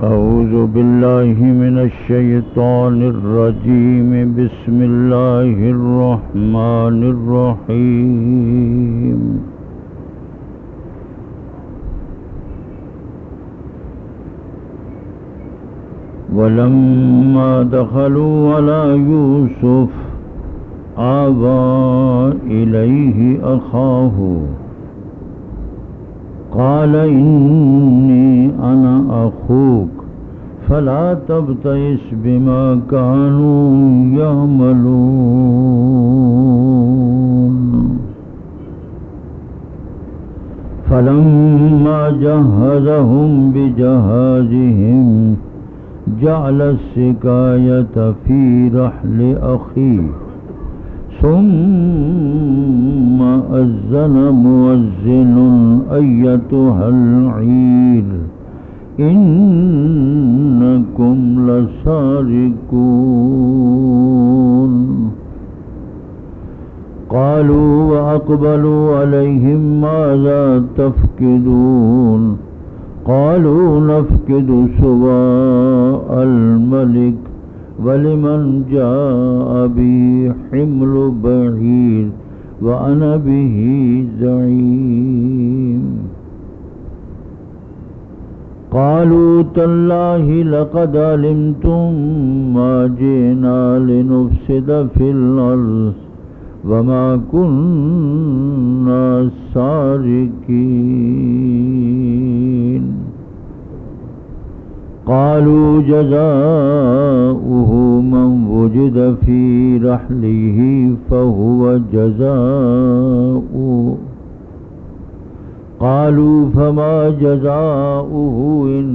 أعوذ بالله من الشيطان الرجيم. بسم الله الرحمن الرحيم. ولما دخلوا على يوسف آوى إليه أخاه قال إني أنا أخوك فلا تبتئس بما كانوا يعملون. فلما جهزهم بجهازهم جعل السقاية في رحل أخيه ثم أذن مؤذن أيتها العير إنكم لسارقون. قالوا وأقبلوا عليهم ماذا تفقدون قالوا نفقد سواء الملك ولمن جاء به حمل بعير وأنا به زعيم. قالوا تالله لقد علمتم ما جئنا لنفسد في الأرض وما كنا سارقين. قالوا جزاؤه من وجد في رحله فهو جزاؤه. قالوا فما جزاؤه إن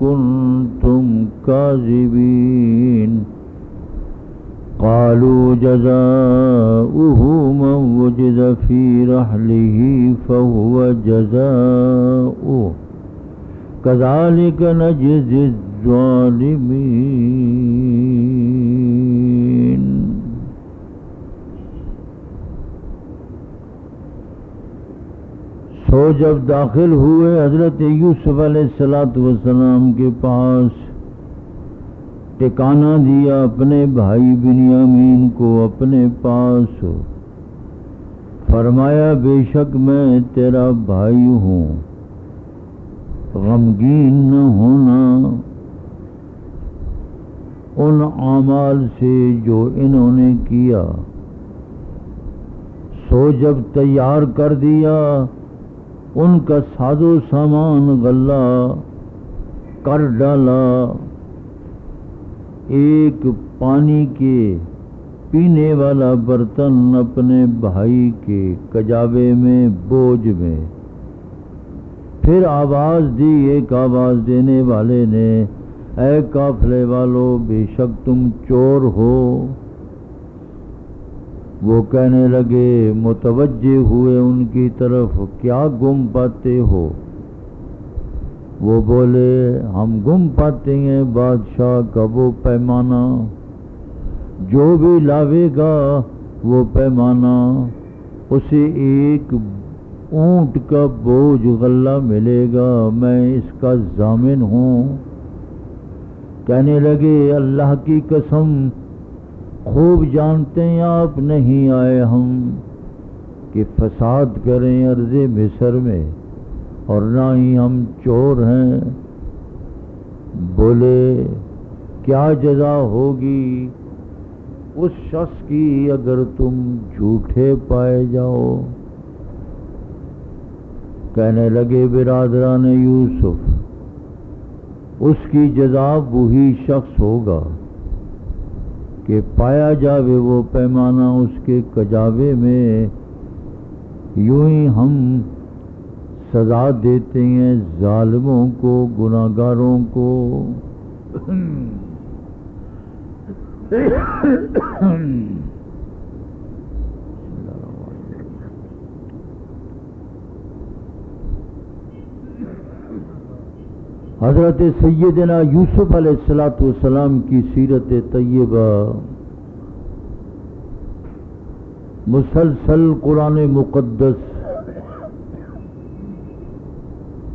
كنتم كاذبين. قالوا جزاؤه من وجد في رحله فهو جزاؤه كذلك نجزي الظالمين. سو جب داخل ہوئے حضرت یوسف علیہ السلام کے پاس، ٹھکانہ دیا اپنے بھائی بنیامین کو اپنے پاس، فرمایا بے شک میں تیرا بھائی ہوں، غمگین نہ ہونا ان اعمال سے جو انہوں نے کیا. سو جب تیار کر دیا ان کا ساز و سامان غلہ کر ڈالا، ایک پانی کے پینے والا برتن اپنے بھائی کے کجاوے میں بوجھ میں، پھر آواز دی ایک آواز دینے والے نے، اے قافلے والو بے شک تم چور ہو. وہ کہنے لگے متوجہ ہوئے ان کی طرف، کیا گم پاتے ہو؟ وہ بولے ہم گم پاتے ہیں بادشاہ کا وہ پیمانہ، جو بھی لاوے گا وہ پیمانہ اسے ایک اونٹ کا بوجھ غلہ ملے گا، میں اس کا ضامن ہوں. کہنے لگے اللہ کی قسم خوب جانتے ہیں آپ نہیں آئے ہم کہ فساد کریں ارض مصر میں، اور نہ ہی ہم چور ہیں. بولے کیا جزا ہوگی اس شخص کی اگر تم جھوٹے پائے جاؤ؟ کہنے لگے برادران یوسف اس کی جزا وہی شخص ہوگا کہ پایا جاوے وہ پیمانہ اس کے کجاوے میں. یوں ہی ہم سزا دیتے ہیں ظالموں کو، گناہگاروں کو. حضرت سیدنا یوسف علیہ السلام کی سیرت طیبہ مسلسل قرآن مقدس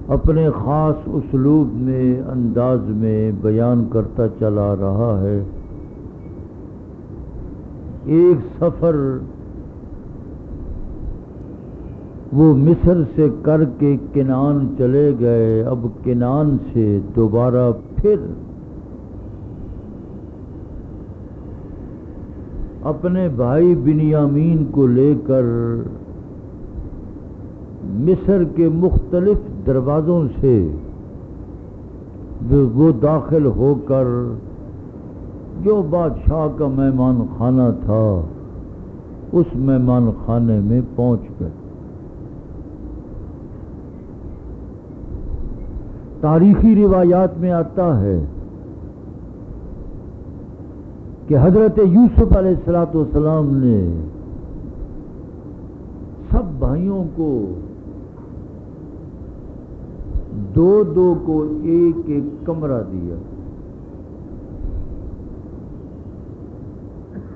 اپنے خاص اسلوب میں انداز میں بیان کرتا چلا رہا ہے۔ ایک سفر وہ مصر سے کر کے کنعان چلے گئے، اب کنعان سے دوبارہ پھر اپنے بھائی بنیامین کو لے کر مصر کے مختلف دروازوں سے وہ داخل ہو کر جو بادشاہ کا مہمان خانہ تھا اس مہمان خانے میں پہنچ گئے۔ تاریخی روایات میں آتا ہے کہ حضرت یوسف علیہ السلام نے سب بھائیوں کو دو کو ایک کمرہ دیا۔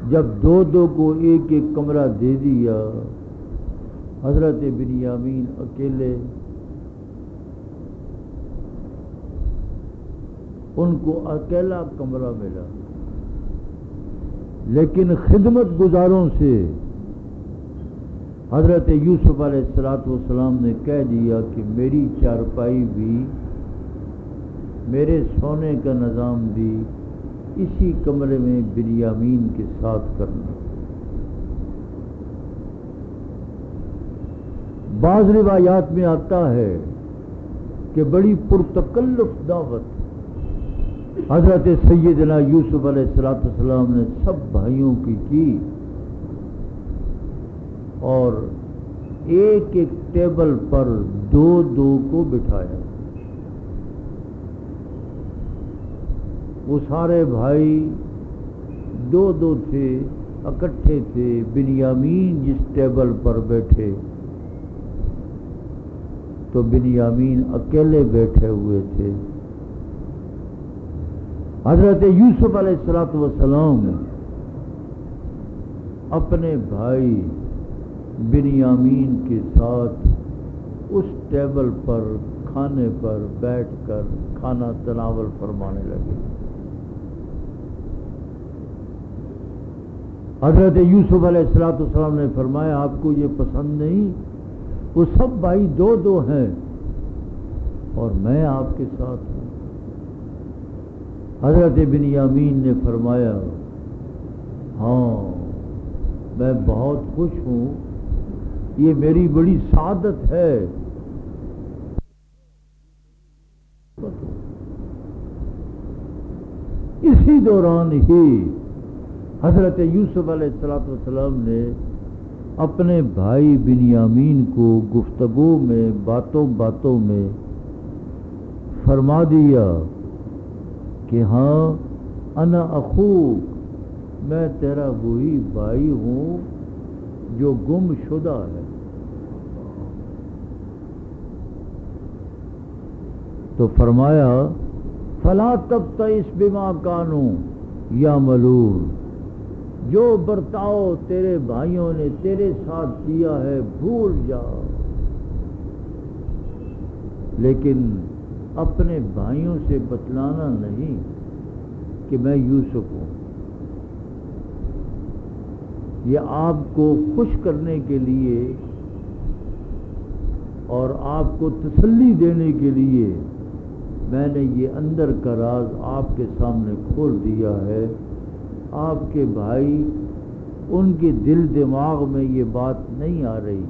جب دو کو ایک کمرہ دے دیا، حضرت بنیامین اکیلے، ان کو اکیلا کمرہ ملا، لیکن خدمت گزاروں سے حضرت یوسف علیہ السلام نے کہہ دیا کہ میری چارپائی بھی، میرے سونے کا نظام بھی اسی کمرے میں بنیامین کے ساتھ کرنا۔ بعض روایات میں آتا ہے کہ بڑی پرتکلف دعوت حضرت سیدنا یوسف علیہ السلام نے سب بھائیوں کی اور ایک ٹیبل پر دو کو بٹھایا۔ وہ سارے بھائی دو تھے، اکٹھے تھے۔ بنیامین جس ٹیبل پر بیٹھے تو بنیامین اکیلے بیٹھے ہوئے تھے۔ حضرت یوسف علیہ السلام اپنے بھائی بنیامین کے ساتھ اس ٹیبل پر کھانے پر بیٹھ کر کھانا تناول فرمانے لگے۔ حضرت یوسف علیہ السلام نے فرمایا آپ کو یہ پسند نہیں؟ وہ سب بھائی دو ہیں اور میں آپ کے ساتھ ہوں۔ حضرت بنیامین نے فرمایا ہاں میں بہت خوش ہوں، یہ میری بڑی سعادت ہے۔ اسی دوران ہی حضرت یوسف علیہ السلام نے اپنے بھائی بنیامین کو گفتگو میں باتوں میں فرما دیا کہ ہاں انا اخوک، میں تیرا وہی بھائی ہوں جو گم شدہ ہے۔ تو فرمایا فلا تبتئس بما کانوا یعملون، جو برتاؤ تیرے بھائیوں نے تیرے ساتھ کیا ہے بھول جا، لیکن اپنے بھائیوں سے بتلانا نہیں کہ میں یوسف ہوں۔ یہ آپ کو خوش کرنے کے لیے اور آپ کو تسلی دینے کے لیے میں نے یہ اندر کا راز آپ کے سامنے کھول دیا ہے۔ آپ کے بھائی، ان کے دل دماغ میں یہ بات نہیں آ رہی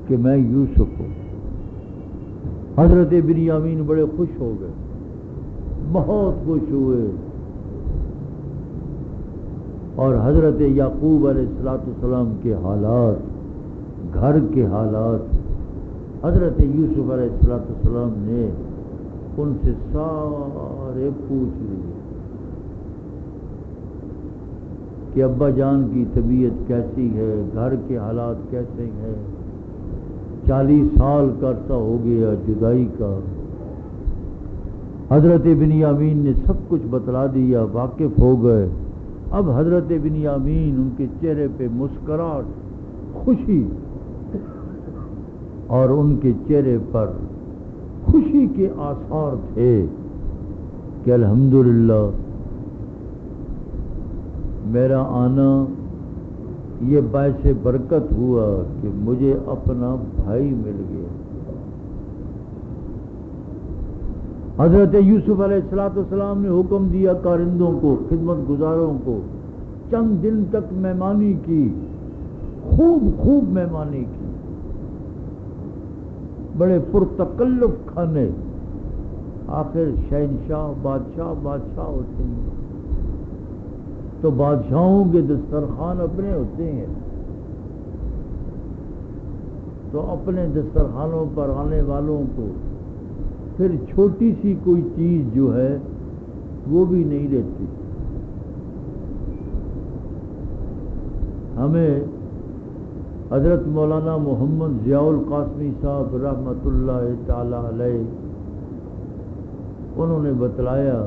کہ میں یوسف ہوں۔ حضرت بنیامین بڑے خوش ہو گئے، بہت خوش ہوئے، اور حضرت یعقوب علیہ السلام کے حالات، گھر کے حالات حضرت یوسف علیہ السلام نے ان سے سارے پوچھ لیے کہ ابا جان کی طبیعت کیسی ہے، گھر کے حالات کیسے ہیں، 40 سال کا عرصہ ہو گیا جدائی کا۔ حضرت بنیامین نے سب کچھ بتلا دیا، واقف ہو گئے۔ اب حضرت بنیامین، ان کے چہرے پہ مسکراہٹ، خوشی، اور ان کے چہرے پر خوشی کے آثار تھے کہ الحمدللہ میرا آنا یہ باعث برکت ہوا کہ مجھے اپنا بھائی مل گیا۔ حضرت یوسف علیہ السلام نے حکم دیا کارندوں کو، خدمت گزاروں کو، چند دن تک مہمانی کی، خوب مہمانی کی، بڑے پرتکلف کھانے۔ آخر شہنشاہ بادشاہ ہوتے ہیں تو بادشاہوں کے دسترخوان اپنے ہوتے ہیں، تو اپنے دسترخوانوں پر آنے والوں کو پھر چھوٹی سی کوئی چیز جو ہے وہ بھی نہیں دیتی۔ ہمیں حضرت مولانا محمد ضیاء القاسمی صاحب رحمۃ اللہ تعالی علیہ انہوں نے بتلایا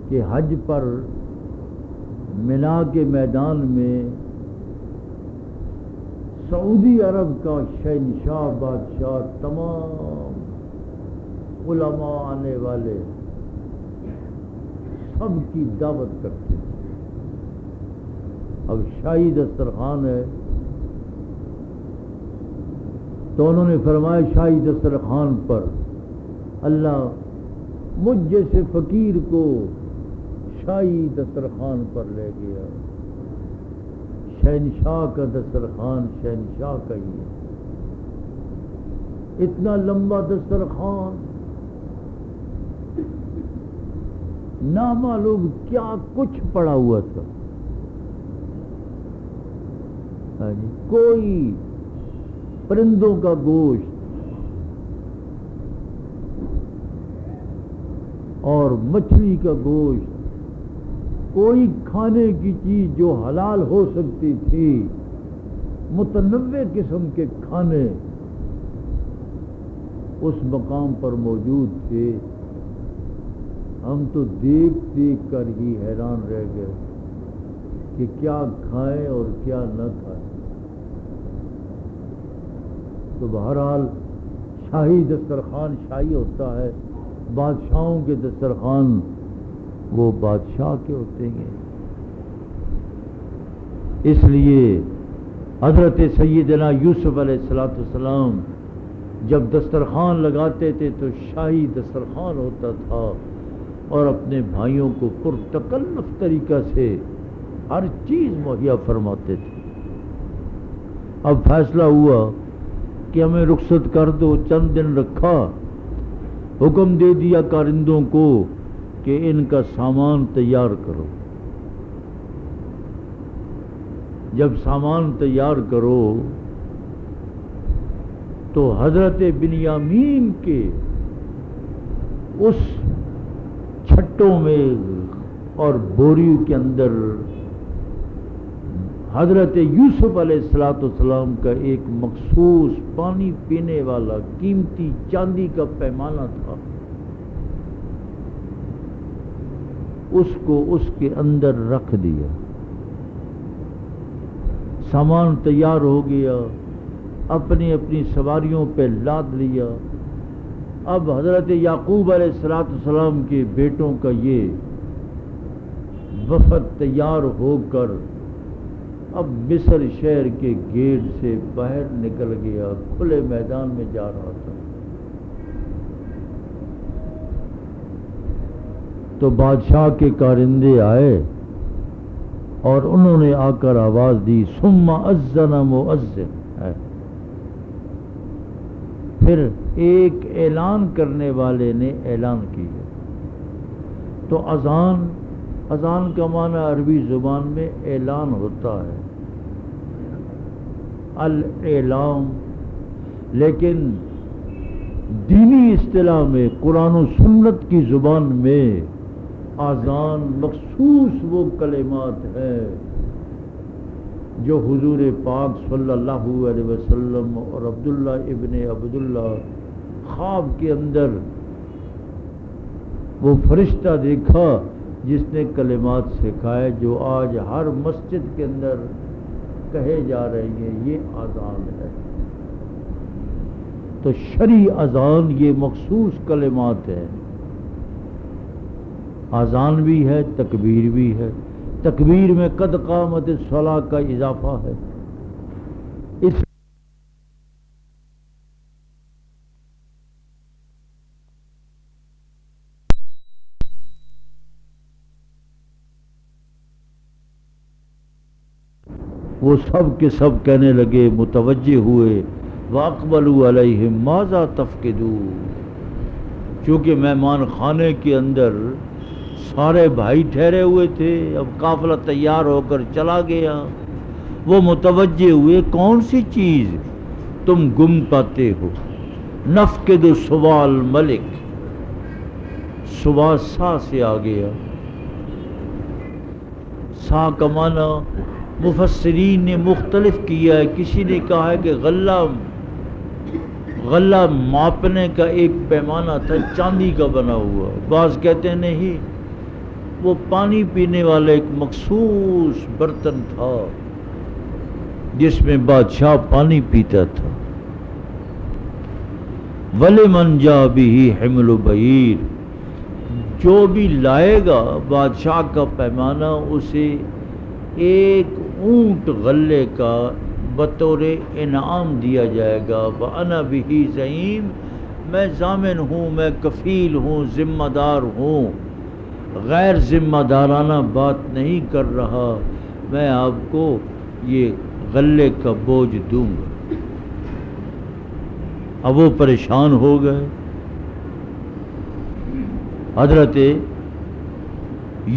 کہ حج پر منا کے میدان میں سعودی عرب کا شہنشاہ بادشاہ تمام علماء آنے والے سب کی دعوت کرتے ہیں۔ اب شاہی دسترخوان ہے تو انہوں نے فرمایا شاہی دسترخوان پر اللہ مجھ جیسے فقیر کو شاہی دسترخوان پر لے گیا۔ شہنشاہ کا دسترخوان شہنشاہ کا ہی ہے، اتنا لمبا دسترخوان، نامعلوم کیا کچھ پڑا ہوا تھا، کوئی پرندوں کا گوشت اور مچھلی کا گوشت، کوئی کھانے کی چیز جو حلال ہو سکتی تھی، متنوع قسم کے کھانے اس مقام پر موجود تھے۔ ہم تو دیکھ کر ہی حیران رہ گئے کہ کیا کھائیں اور کیا نہ کھائیں۔ تو بہرحال شاہی دسترخوان شاہی ہوتا ہے، بادشاہوں کے دسترخوان وہ بادشاہ کے ہوتے ہیں۔ اس لیے حضرت سیدنا یوسف علیہ السلام جب دسترخوان لگاتے تھے تو شاہی دسترخوان ہوتا تھا اور اپنے بھائیوں کو پرتکلف طریقہ سے ہر چیز مہیا فرماتے تھے۔ اب فیصلہ ہوا کہ ہمیں رخصت کر دو، چند دن رکھا، حکم دے دیا کارندوں کو کہ ان کا سامان تیار کرو۔ جب سامان تیار کرو تو حضرت بنیامین کے اس چھٹوں میں اور بوریوں کے اندر حضرت یوسف علیہ السلام کا ایک مخصوص پانی پینے والا قیمتی چاندی کا پیمانہ تھا، اس کو اس کے اندر رکھ دیا۔ سامان تیار ہو گیا، اپنی اپنی سواریوں پہ لاد لیا۔ اب حضرت یعقوب علیہ السلام کے بیٹوں کا یہ وفد تیار ہو کر اب مصر شہر کے گیٹ سے باہر نکل گیا، کھلے میدان میں جا رہا تھا۔ تو بادشاہ کے کارندے آئے اور انہوں نے آ کر آواز دی، ثم اذن مؤذن ہے، پھر ایک اعلان کرنے والے نے اعلان کیا۔ تو اذان کا معنی عربی زبان میں اعلان ہوتا ہے، الاعلام، لیکن دینی اصطلاح میں قرآن و سنت کی زبان میں اذان مخصوص وہ کلمات ہیں جو حضور پاک صلی اللہ علیہ وسلم اور عبداللہ ابن عبداللہ خواب کے اندر وہ فرشتہ دیکھا جس نے کلمات سکھائے جو آج ہر مسجد کے اندر کہے جا رہے ہیں، یہ اذان ہے۔ تو شرعی اذان یہ مخصوص کلمات ہیں، اذان بھی ہے، تکبیر بھی ہے۔ تکبیر میں قد قامت الصلاۃ کا اضافہ ہے۔ اس وہ سب کے سب کہنے لگے، متوجہ ہوئے، وَأَقْبَلُوا عَلَيْهِمْ مَاذَا تَفْقِدُونَ، چونکہ مہمان خانے کے اندر سارے بھائی ٹھہرے ہوئے تھے، اب قافلہ تیار ہو کر چلا گیا، وہ متوجہ ہوئے کون سی چیز تم گم پاتے ہو۔ نفقد صبا الملک، صبح سا سے آ گیا، سا کا معنی مفسرین نے مختلف کیا ہے۔ کسی نے کہا ہے کہ غلہ ماپنے کا ایک پیمانہ تھا چاندی کا بنا ہوا، بعض کہتے ہیں نہیں، وہ پانی پینے والا ایک مخصوص برتن تھا جس میں بادشاہ پانی پیتا تھا۔ وَلِمَنْ جَاءَ بِهِ حِمْلُ بَعِيرٍ، جو بھی لائے گا بادشاہ کا پیمانہ، اسے ایک اونٹ غلے کا بطور انعام دیا جائے گا۔ وَأَنَا بِهِ زَعِيمٌ، میں ضامن ہوں، میں کفیل ہوں، ذمہ دار ہوں، غیر ذمہ دارانہ بات نہیں کر رہا، میں آپ کو یہ غلے کا بوجھ دوں گا۔ اب وہ پریشان ہو گئے، حضرت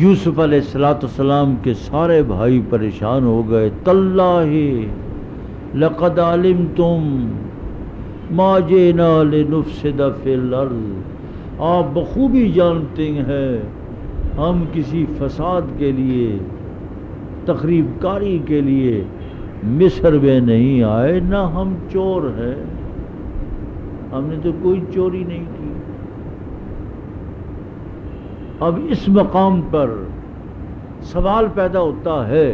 یوسف علیہ السلام کے سارے بھائی پریشان ہو گئے۔ تاللہ لقد علمتم ما جئنا لنفسد فی الارض، آپ بخوبی جانتے ہیں ہم کسی فساد کے لیے، تخریب کاری کے لیے مصر میں نہیں آئے، نہ ہم چور ہیں، ہم نے تو کوئی چوری نہیں کی۔ اب اس مقام پر سوال پیدا ہوتا ہے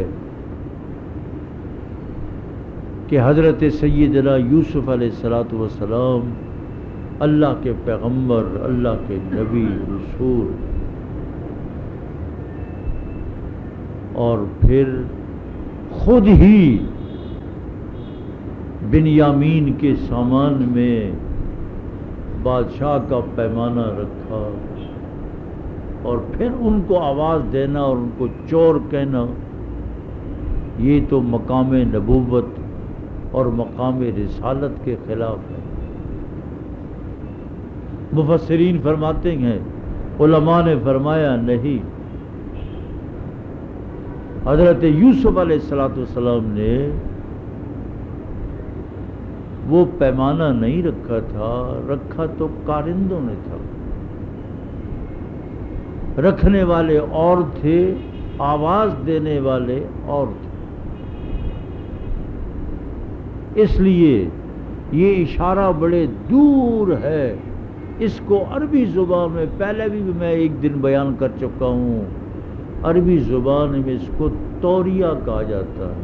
کہ حضرت سیدنا یوسف علیہ السلام اللہ کے پیغمبر، اللہ کے نبی رسول، اور پھر خود ہی بنیامین کے سامان میں بادشاہ کا پیمانہ رکھا، اور پھر ان کو آواز دینا اور ان کو چور کہنا، یہ تو مقام نبوت اور مقام رسالت کے خلاف ہے۔ مفسرین فرماتے ہیں، علماء نے فرمایا نہیں، حضرت یوسف علیہ السلام نے وہ پیمانہ نہیں رکھا تھا، رکھا تو کارندوں نے تھا، رکھنے والے اور تھے، آواز دینے والے اور تھے۔ اس لیے یہ اشارہ بڑے دور ہے، اس کو عربی زبان میں پہلے بھی میں ایک دن بیان کر چکا ہوں، عربی زبان میں اس کو توریہ کہا جاتا ہے۔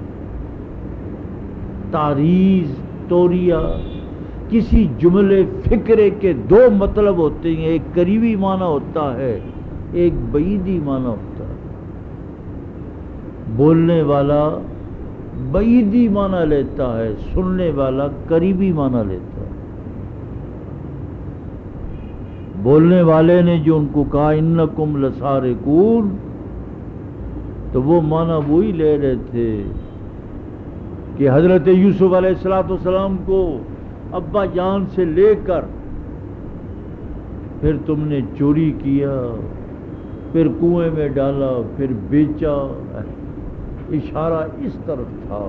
تعریض، توریہ، کسی جملے فکرے کے دو مطلب ہوتے ہیں، ایک قریبی معنی ہوتا ہے، ایک بعیدی معنی ہوتا ہے۔ بولنے والا بعیدی معنی لیتا ہے، سننے والا قریبی معنی لیتا ہے۔ بولنے والے نے جو ان کو کہا انکم لسارقون، تو وہ معنی وہی لے رہے تھے کہ حضرت یوسف علیہ السلام کو ابا جان سے لے کر پھر تم نے چوری کیا، پھر کنویں میں ڈالا، پھر بیچا۔ اشارہ اس طرف تھا۔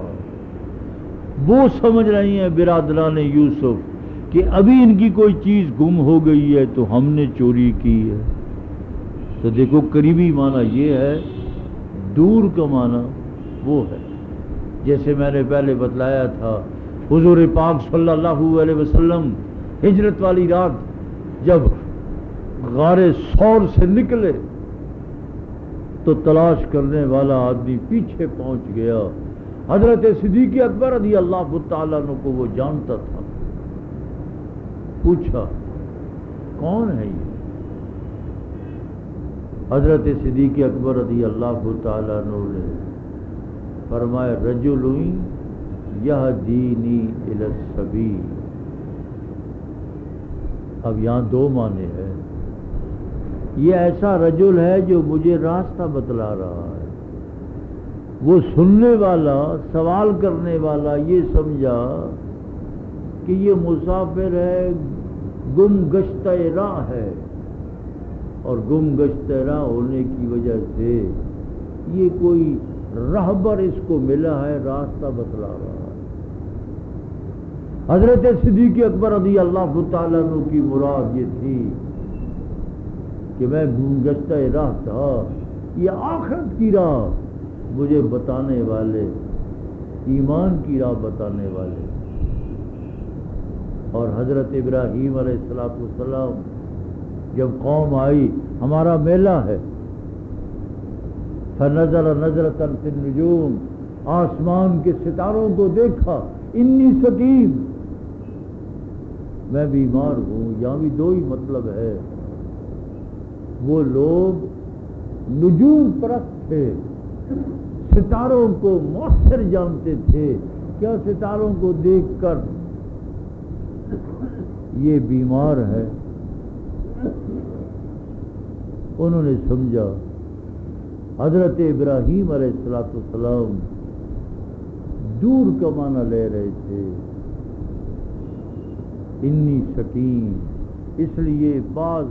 وہ سمجھ رہی ہیں برادران یوسف کہ ابھی ان کی کوئی چیز گم ہو گئی ہے تو ہم نے چوری کی ہے۔ تو دیکھو قریبی معنی یہ ہے، دور کا معنی وہ ہے۔ جیسے میں نے پہلے بتلایا تھا، حضور پاک صلی اللہ علیہ وسلم ہجرت والی رات جب غار ثور سے نکلے تو تلاش کرنے والا آدمی پیچھے پہنچ گیا۔ حضرت صدیق اکبر رضی اللہ تعالیٰ عنہ کو وہ جانتا تھا پوچھا کون ہے یہ؟ حضرت صدیق اکبر رضی اللہ تعالیٰ عنہ نے فرمایا رجل یہدینی الی السبیل. اب یہاں دو معنی ہے. یہ ایسا رجل ہے جو مجھے راستہ بتلا رہا ہے. وہ سننے والا، سوال کرنے والا یہ سمجھا کہ یہ مسافر ہے، گم گشتہ راہ ہے، اور گم گشتہ راہ ہونے کی وجہ سے یہ کوئی رہبر اس کو ملا ہے، راستہ بتلا رہا ہے. حضرت صدیق اکبر رضی اللہ تعالیٰ عنہ کی مراد یہ تھی کہ میں گم گشتہ راہ تھا، یہ آخرت کی راہ مجھے بتانے والے، ایمان کی راہ بتانے والے. اور حضرت ابراہیم علیہ السلام جب قوم آئی، ہمارا میلہ ہے، فنظر نظرۃ فی النجوم، آسمان کے ستاروں کو دیکھا، انی سقیم، میں بیمار ہوں. یہاں بھی دو ہی مطلب ہے. وہ لوگ نجوم پرست تھے، ستاروں کو مؤثر جانتے تھے. کیا ستاروں کو دیکھ کر یہ بیمار ہے؟ انہوں نے سمجھا. حضرت ابراہیم علیہ السلام دور کا معنی لے رہے تھے، انی سکیم. اس لیے بعض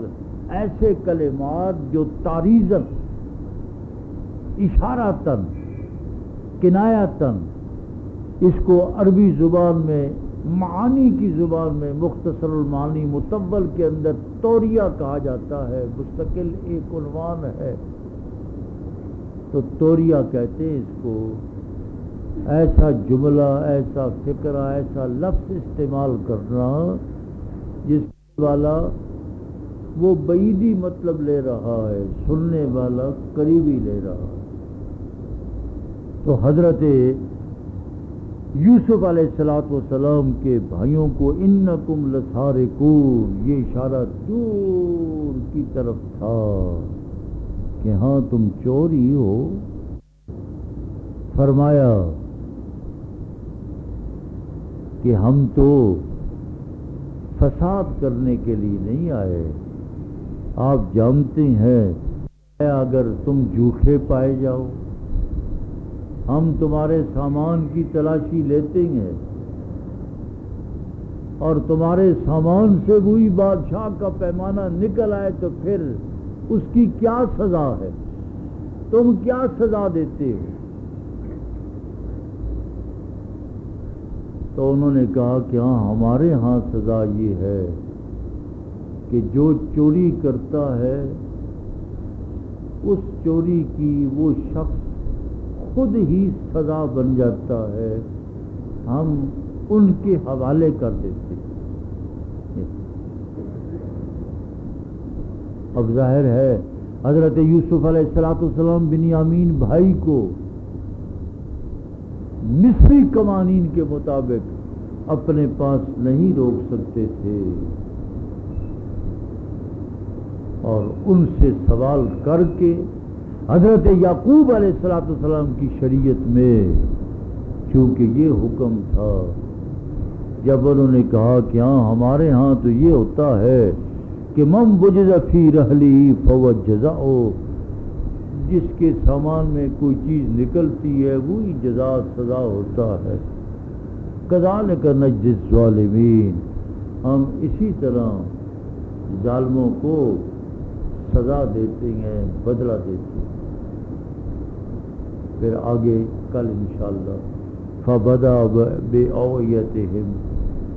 ایسے کلمات جو تعریضاً، اشارتاً، کنایتاً، اس کو عربی زبان میں، معانی کی زبان میں مختصر المعانی مطول کے اندر توریہ کہا جاتا ہے، مستقل ایک عنوان ہے. تو توریہ کہتے ہیں اس کو. ایسا جملہ، ایسا فکرہ، ایسا لفظ استعمال کرنا جس والا وہ بعیدی مطلب لے رہا ہے، سننے والا قریبی لے رہا ہے. تو حضرت یوسف علیہ السلام کے بھائیوں کو انکم لسارقون، یہ اشارہ دور کی طرف تھا کہ ہاں تم چور ہی ہو. فرمایا کہ ہم تو فساد کرنے کے لیے نہیں آئے. آپ جانتے ہیں اگر تم جھوٹے پائے جاؤ، ہم تمہارے سامان کی تلاشی لیتے ہیں اور تمہارے سامان سے وہی بادشاہ کا پیمانہ نکل آئے تو پھر اس کی کیا سزا ہے؟ تم کیا سزا دیتے ہو؟ تو انہوں نے کہا کہ ہاں ہمارے ہاں سزا یہ ہے کہ جو چوری کرتا ہے اس چوری کی وہ شخص خود ہی سزا بن جاتا ہے، ہم ان کے حوالے کر دیتے. اب ظاہر ہے حضرت یوسف علیہ السلام بنیامین بھائی کو مصری قوانین کے مطابق اپنے پاس نہیں روک سکتے تھے اور ان سے سوال کر کے حضرت یعقوب علیہ السلام کی شریعت میں چونکہ یہ حکم تھا، جب انہوں نے کہا کہ ہاں ہمارے ہاں تو یہ ہوتا ہے کہ من وجد فی رحلی فہو جزاؤ، جس کے سامان میں کوئی چیز نکلتی ہے وہی جزا سزا ہوتا ہے. کذالک نجزی الظالمین، ہم اسی طرح ظالموں کو سزا دیتے ہیں، بدلہ دیتے ہیں. پھر آگے کل انشاءاللہ فبدا بأوعیتہم،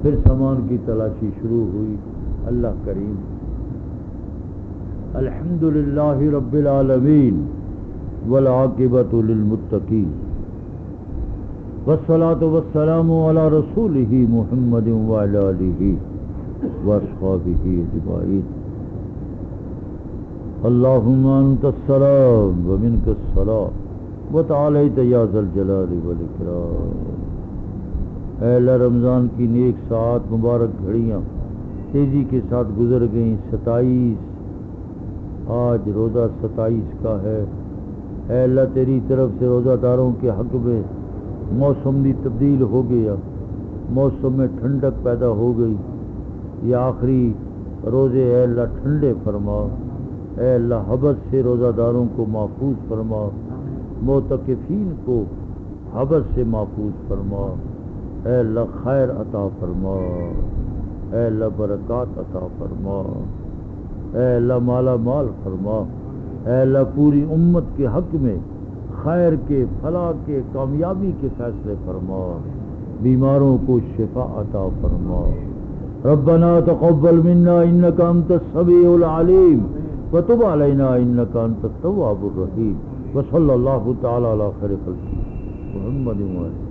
پھر سامان کی تلاشی شروع ہوئی. اللہ کریم. الحمدللہ رب العالمین والعاقبۃ للمتقین والصلاة والسلام علی رسولہ محمد وعلی آلہ واصحابہ اجمعین. اللہم انت السلام ومنک السلام وتعالیت یا ذا الجلال والاکرام. اے اللہ رمضان کی نیک ساعت مبارک گھڑیاں تیزی کے ساتھ گزر گئیں 27، آج روزہ 27 کا ہے۔ اے اللہ تیری طرف سے روزہ داروں کے حق میں موسم بھی تبدیل ہو گیا، موسم میں ٹھنڈک پیدا ہو گئی، یہ آخری روزے اے اللہ ٹھنڈے فرما، اے اللہ حبس سے روزہ داروں کو محفوظ فرما، معتکفین کو حبس سے محفوظ فرما، اے اللہ خیر عطا فرما، اے اللہ برکات عطا فرما، اے اللہ مالا مال فرما، اے اللہ پوری امت کے حق میں خیر کے، فلاح کے، کامیابی کے فیصلے فرما، بیماروں کو شفا عطا فرما۔ ربنا تقبل منا انك انت السميع العليم وتب علينا انك انت التواب الرحيم وصلى الله تعالى على خير خلقه محمد وآله